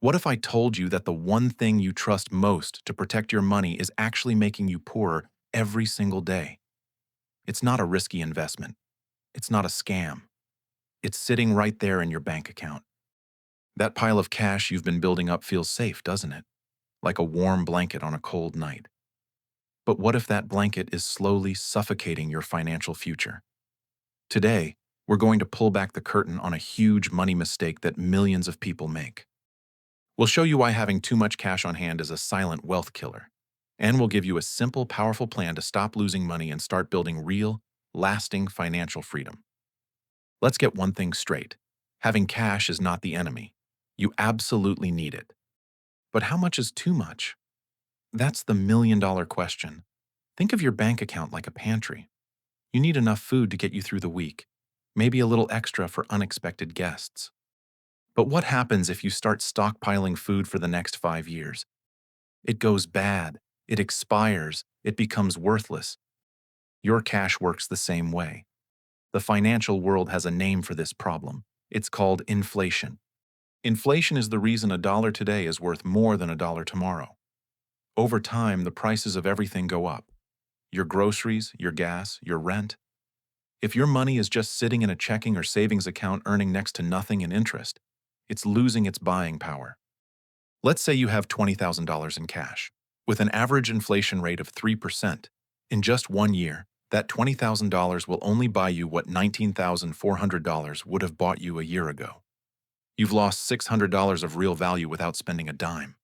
What if I told you that the one thing you trust most to protect your money is actually making you poorer every single day? It's not a risky investment. It's not a scam. It's sitting right there in your bank account. That pile of cash you've been building up feels safe, doesn't it? Like a warm blanket on a cold night. But what if that blanket is slowly suffocating your financial future? Today, we're going to pull back the curtain on a huge money mistake that millions of people make. We'll show you why having too much cash on hand is a silent wealth killer. And we'll give you a simple, powerful plan to stop losing money and start building real, lasting financial freedom. Let's get one thing straight. Having cash is not the enemy. You absolutely need it. But how much is too much? That's the million-dollar question. Think of your bank account like a pantry. You need enough food to get you through the week, maybe a little extra for unexpected guests. But what happens if you start stockpiling food for the next 5 years? It goes bad, it expires, it becomes worthless. Your cash works the same way. The financial world has a name for this problem. It's called inflation. Inflation is the reason a dollar today is worth more than a dollar tomorrow. Over time, the prices of everything go up. Your groceries, your gas, your rent. If your money is just sitting in a checking or savings account earning next to nothing in interest, it's losing its buying power. Let's say you have $20,000 in cash. With an average inflation rate of 3%, in just 1 year, that $20,000 will only buy you what $19,400 would have bought you a year ago. You've lost $600 of real value without spending a dime.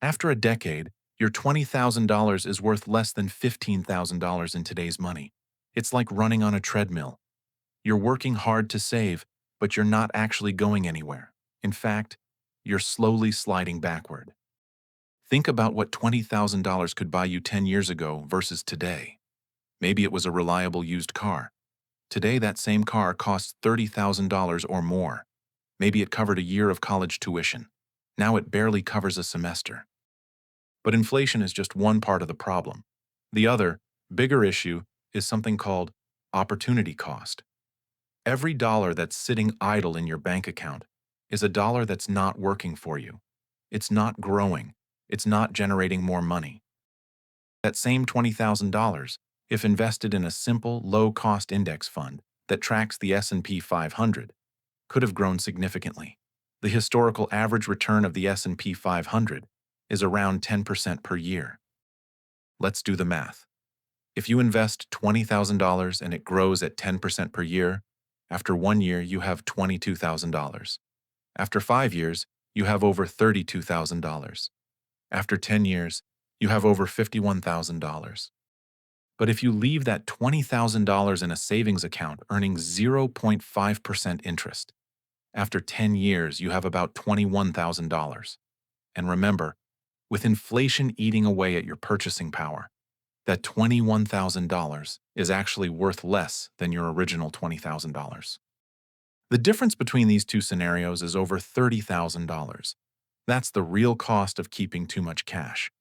After a decade, your $20,000 is worth less than $15,000 in today's money. It's like running on a treadmill. You're working hard to save, but you're not actually going anywhere. In fact, you're slowly sliding backward. Think about what $20,000 could buy you 10 years ago versus today. Maybe it was a reliable used car. Today, that same car costs $30,000 or more. Maybe it covered a year of college tuition. Now it barely covers a semester. But inflation is just one part of the problem. The other, bigger issue is something called opportunity cost. Every dollar that's sitting idle in your bank account is a dollar that's not working for you. It's not growing. It's not generating more money. That same $20,000, if invested in a simple, low-cost index fund that tracks the S&P 500, could have grown significantly. The historical average return of the S&P 500 is around 10% per year. Let's do the math. If you invest $20,000 and it grows at 10% per year, after 1 year you have $22,000. After 5 years, you have over $32,000. After 10 years, you have over $51,000. But if you leave that $20,000 in a savings account earning 0.5% interest, after 10 years you have about $21,000. And remember, with inflation eating away at your purchasing power, that $21,000 is actually worth less than your original $20,000. The difference between these two scenarios is over $30,000. That's the real cost of keeping too much cash.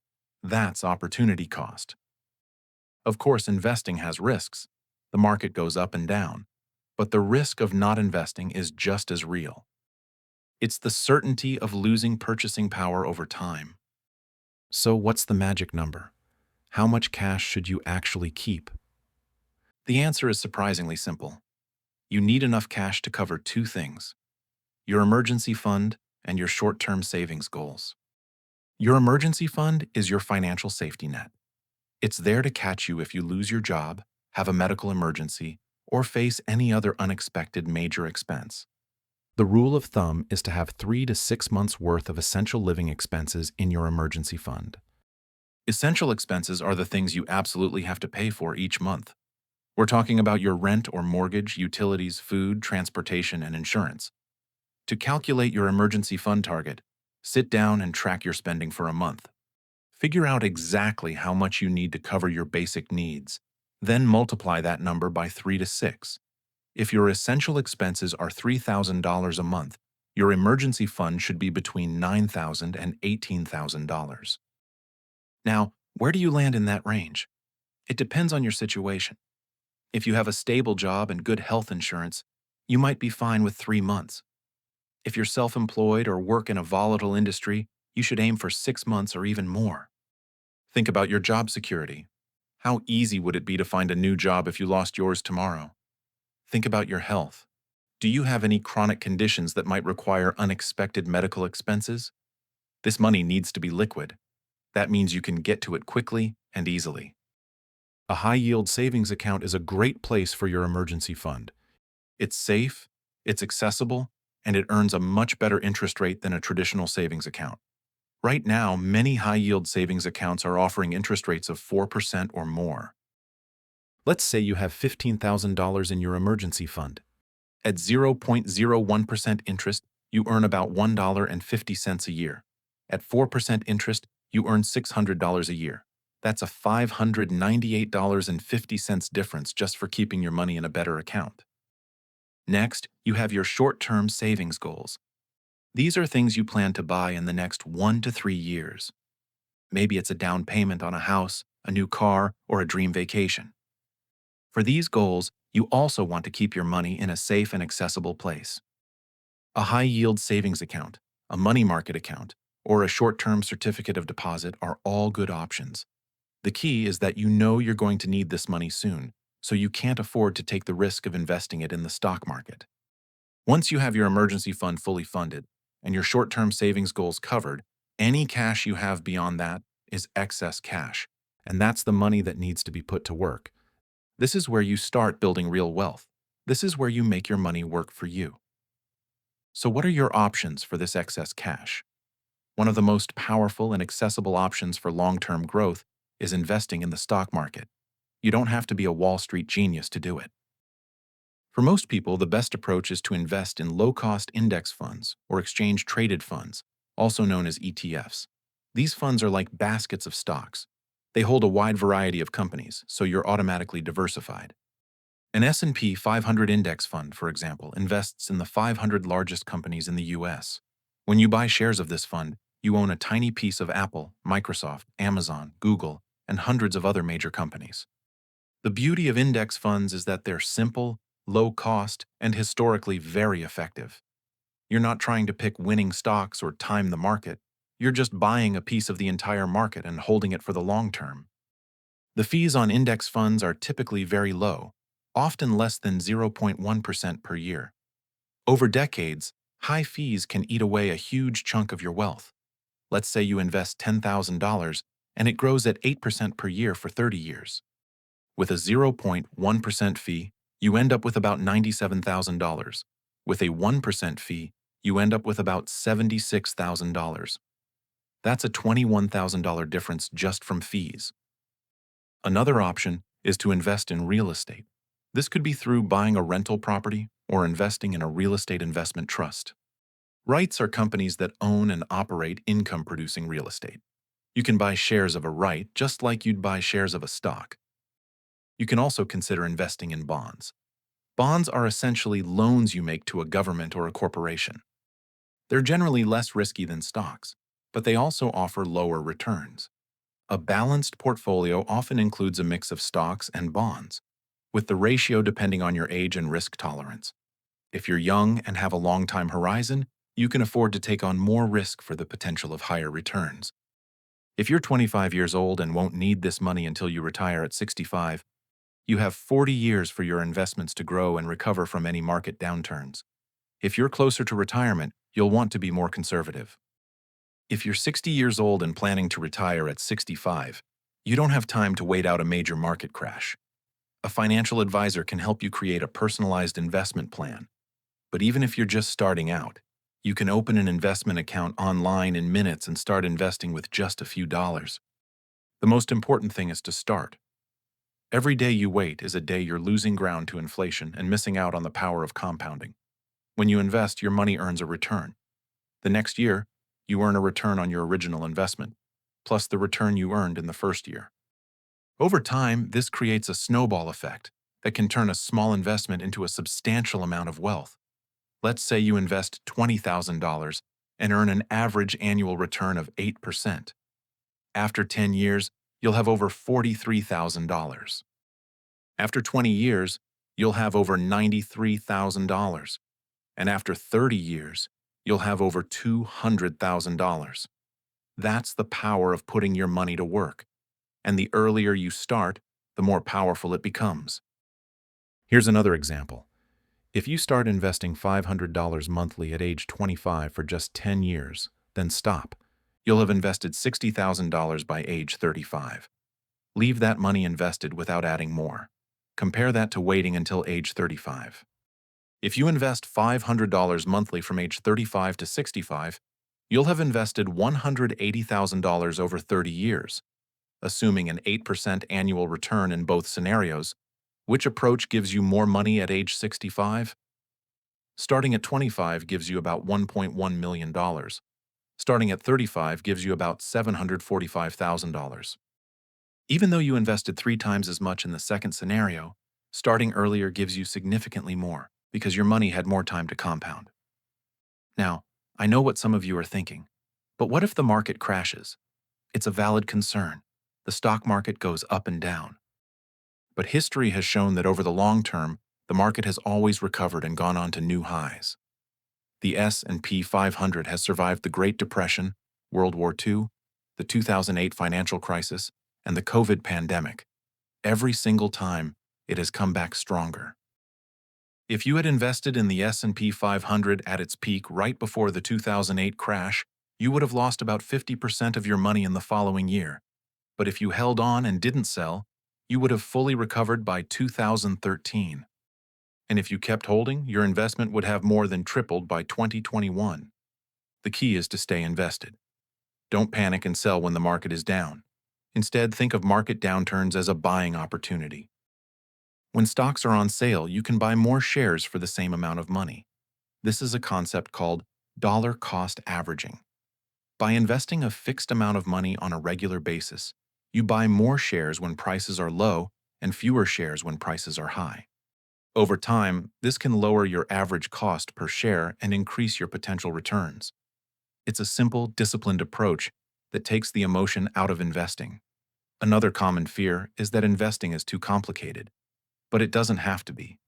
That's opportunity cost. Of course, investing has risks. The market goes up and down. But the risk of not investing is just as real. It's the certainty of losing purchasing power over time. So what's the magic number? How much cash should you actually keep? The answer is surprisingly simple. You need enough cash to cover two things: your emergency fund and your short-term savings goals. Your emergency fund is your financial safety net. It's there to catch you if you lose your job, have a medical emergency, or face any other unexpected major expense. The rule of thumb is to have 3 to 6 months' worth of essential living expenses in your emergency fund. Essential expenses are the things you absolutely have to pay for each month. We're talking about your rent or mortgage, utilities, food, transportation, and insurance. To calculate your emergency fund target, sit down and track your spending for a month. Figure out exactly how much you need to cover your basic needs, then multiply that number by 3 to 6. If your essential expenses are $3,000 a month, your emergency fund should be between $9,000 and $18,000. Now, where do you land in that range? It depends on your situation. If you have a stable job and good health insurance, you might be fine with 3 months. If you're self-employed or work in a volatile industry, you should aim for 6 months or even more. Think about your job security. How easy would it be to find a new job if you lost yours tomorrow? Think about your health. Do you have any chronic conditions that might require unexpected medical expenses? This money needs to be liquid. That means you can get to it quickly and easily. A high-yield savings account is a great place for your emergency fund. It's safe, it's accessible, and it earns a much better interest rate than a traditional savings account. Right now, many high-yield savings accounts are offering interest rates of 4% or more. Let's say you have $15,000 in your emergency fund. At 0.01% interest, you earn about $1.50 a year. At 4% interest, you earn $600 a year. That's a $598.50 difference just for keeping your money in a better account. Next, you have your short-term savings goals. These are things you plan to buy in the next 1 to 3 years. Maybe it's a down payment on a house, a new car, or a dream vacation. For these goals, you also want to keep your money in a safe and accessible place. A high-yield savings account, a money market account, or a short-term certificate of deposit are all good options. The key is that you know you're going to need this money soon, so you can't afford to take the risk of investing it in the stock market. Once you have your emergency fund fully funded and your short-term savings goals covered, any cash you have beyond that is excess cash, and that's the money that needs to be put to work. This is where you start building real wealth. This is where you make your money work for you. So what are your options for this excess cash? One of the most powerful and accessible options for long-term growth is investing in the stock market. You don't have to be a Wall Street genius to do it. For most people, the best approach is to invest in low-cost index funds or exchange-traded funds, also known as ETFs. These funds are like baskets of stocks. They hold a wide variety of companies, so you're automatically diversified. An S&P 500 index fund, for example, invests in the 500 largest companies in the US. When you buy shares of this fund, you own a tiny piece of Apple, Microsoft, Amazon, Google, and hundreds of other major companies. The beauty of index funds is that they're simple, low cost, and historically very effective. You're not trying to pick winning stocks or time the market. You're just buying a piece of the entire market and holding it for the long term. The fees on index funds are typically very low, often less than 0.1% per year. Over decades, high fees can eat away a huge chunk of your wealth. Let's say you invest $10,000 and it grows at 8% per year for 30 years. With a 0.1% fee, you end up with about $97,000. With a 1% fee, you end up with about $76,000. That's a $21,000 difference just from fees. Another option is to invest in real estate. This could be through buying a rental property or investing in a real estate investment trust. REITs are companies that own and operate income-producing real estate. You can buy shares of a REIT just like you'd buy shares of a stock. You can also consider investing in bonds. Bonds are essentially loans you make to a government or a corporation. They're generally less risky than stocks, but they also offer lower returns. A balanced portfolio often includes a mix of stocks and bonds, with the ratio depending on your age and risk tolerance. If you're young and have a long time horizon, you can afford to take on more risk for the potential of higher returns. If you're 25 years old and won't need this money until you retire at 65, you have 40 years for your investments to grow and recover from any market downturns. If you're closer to retirement, you'll want to be more conservative. If you're 60 years old and planning to retire at 65, you don't have time to wait out a major market crash. A financial advisor can help you create a personalized investment plan. But even if you're just starting out, you can open an investment account online in minutes and start investing with just a few dollars. The most important thing is to start. Every day you wait is a day you're losing ground to inflation and missing out on the power of compounding. When you invest, your money earns a return. The next year, you earn a return on your original investment, plus the return you earned in the first year. Over time, this creates a snowball effect that can turn a small investment into a substantial amount of wealth. Let's say you invest $20,000 and earn an average annual return of 8%. After 10 years, you'll have over $43,000. After 20 years, you'll have over $93,000. And after 30 years, you'll have over $200,000. That's the power of putting your money to work. And the earlier you start, the more powerful it becomes. Here's another example. If you start investing $500 monthly at age 25 for just 10 years, then stop. You'll have invested $60,000 by age 35. Leave that money invested without adding more. Compare that to waiting until age 35. If you invest $500 monthly from age 35 to 65, you'll have invested $180,000 over 30 years. Assuming an 8% annual return in both scenarios, which approach gives you more money at age 65? Starting at 25 gives you about $1.1 million. Starting at 35 gives you about $745,000. Even though you invested 3 times as much in the second scenario, starting earlier gives you significantly more because your money had more time to compound. Now, I know what some of you are thinking, but what if the market crashes? It's a valid concern. The stock market goes up and down. But history has shown that over the long term, the market has always recovered and gone on to new highs. The S&P 500 has survived the Great Depression, World War II, the 2008 financial crisis, and the COVID pandemic. Every single time, it has come back stronger. If you had invested in the S&P 500 at its peak right before the 2008 crash, you would have lost about 50% of your money in the following year. But if you held on and didn't sell, you would have fully recovered by 2013. And if you kept holding, your investment would have more than tripled by 2021. The key is to stay invested. Don't panic and sell when the market is down. Instead, think of market downturns as a buying opportunity. When stocks are on sale, you can buy more shares for the same amount of money. This is a concept called dollar cost averaging. By investing a fixed amount of money on a regular basis, you buy more shares when prices are low and fewer shares when prices are high. Over time, this can lower your average cost per share and increase your potential returns. It's a simple, disciplined approach that takes the emotion out of investing. Another common fear is that investing is too complicated, but it doesn't have to be.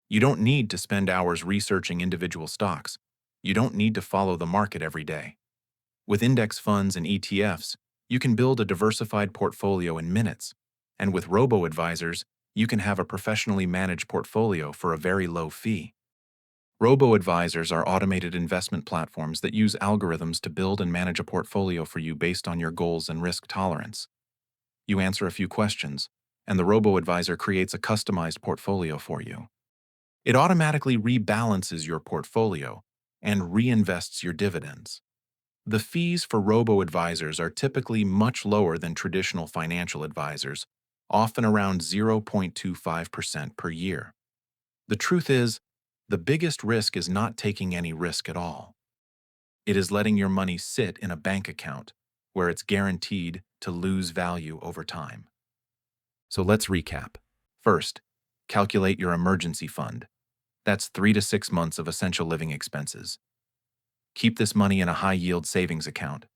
You don't need to spend hours researching individual stocks. You don't need to follow the market every day. With index funds and ETFs, you can build a diversified portfolio in minutes, and with robo-advisors, you can have a professionally managed portfolio for a very low fee. Robo-advisors are automated investment platforms that use algorithms to build and manage a portfolio for you based on your goals and risk tolerance. You answer a few questions, and the robo-advisor creates a customized portfolio for you. It automatically rebalances your portfolio and reinvests your dividends. The fees for robo-advisors are typically much lower than traditional financial advisors, often around 0.25% per year. The truth is, the biggest risk is not taking any risk at all. It is letting your money sit in a bank account where it's guaranteed to lose value over time. So let's recap. First, calculate your emergency fund. That's 3 to 6 months of essential living expenses. Keep this money in a high-yield savings account.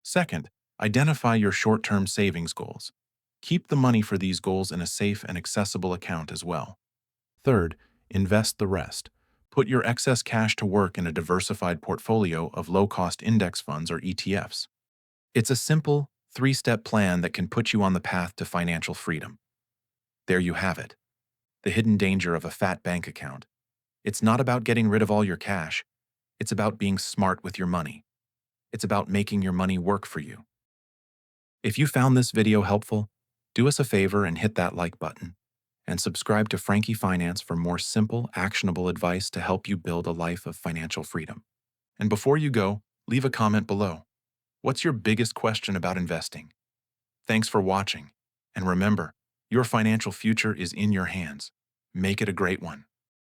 Second, identify your short-term savings goals. Keep the money for these goals in a safe and accessible account as well. Third, invest the rest. Put your excess cash to work in a diversified portfolio of low-cost index funds or ETFs. It's a simple, 3-step plan that can put you on the path to financial freedom. There you have it. The hidden danger of a fat bank account. It's not about getting rid of all your cash. It's about being smart with your money. It's about making your money work for you. If you found this video helpful, do us a favor and hit that like button. And subscribe to Frankie Finance for more simple, actionable advice to help you build a life of financial freedom. And before you go, leave a comment below. What's your biggest question about investing? Thanks for watching. And remember, your financial future is in your hands. Make it a great one.